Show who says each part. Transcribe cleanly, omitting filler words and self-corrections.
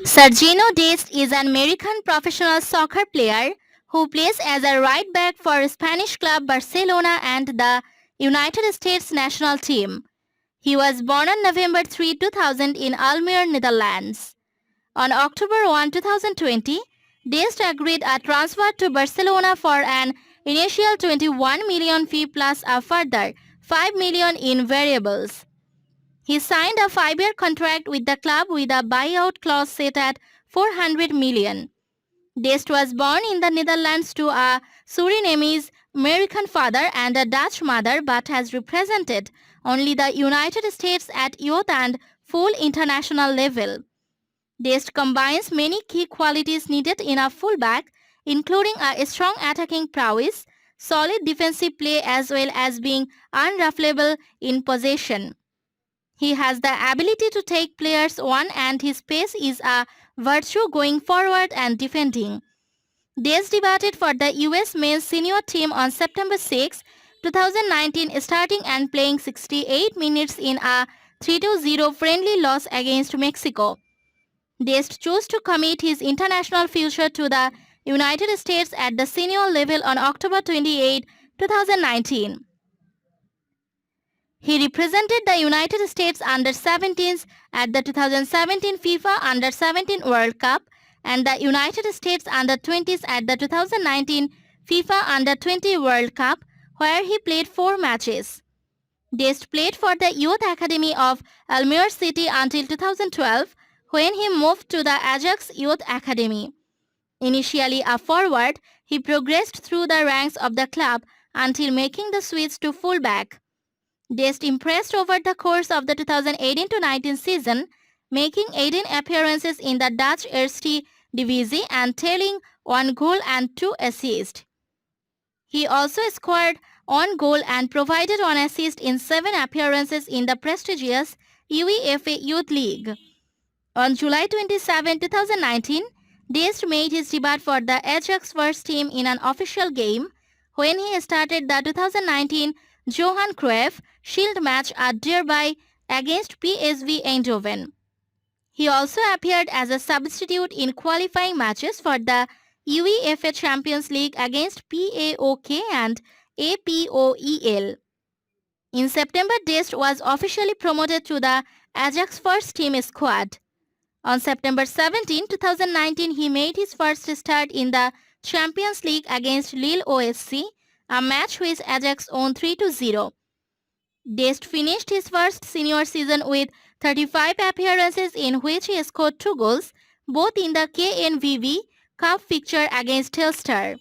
Speaker 1: Sergio Dest is an American professional soccer player who plays as a right back for Spanish club Barcelona and the United States national team. He was born on November 3, 2000 in Almere, Netherlands. On October 1, 2020, Dest agreed a transfer to Barcelona for an initial 21 million fee plus a further 5 million in variables. He signed a 5-year contract with the club with a buyout clause set at 400 million. Dest was born in the Netherlands to a Surinamese American father and a Dutch mother but has represented only the United States at youth and full international level. Dest combines many key qualities needed in a fullback, including a strong attacking prowess, solid defensive play as well as being unruffleable in possession. He has the ability to take players on and his pace is a virtue going forward and defending. Dest debuted for the US men's senior team on September 6, 2019, starting and playing 68 minutes in a 3-0 friendly loss against Mexico. Dest chose to commit his international future to the United States at the senior level on October 28, 2019. He represented the United States under-17s at the 2017 FIFA Under-17 World Cup and the United States under-20s at the 2019 FIFA Under-20 World Cup, where he played 4 matches. Dest played for the Youth Academy of Almere City until 2012, when he moved to the Ajax Youth Academy. Initially a forward, he progressed through the ranks of the club until making the switch to fullback. Dest impressed over the course of the 2018-19 season, making 18 appearances in the Dutch Eerste Divisie and tallying 1 goal and 2 assists. He also scored 1 goal and provided 1 assist in 7 appearances in the prestigious UEFA Youth League. On July 27, 2019, Dest made his debut for the Ajax first team in an official game when he started the 2019 Johan Cruyff Shield match at Derby against PSV Eindhoven. He also appeared as a substitute in qualifying matches for the UEFA Champions League against PAOK and APOEL. In September, Dest was officially promoted to the Ajax first team squad. On September 17, 2019, he made his first start in the Champions League against Lille OSC, a match which Ajax won 3-0. Dest finished his first senior season with 35 appearances in which he scored 2 goals, both in the KNVB Cup fixture against Telstar.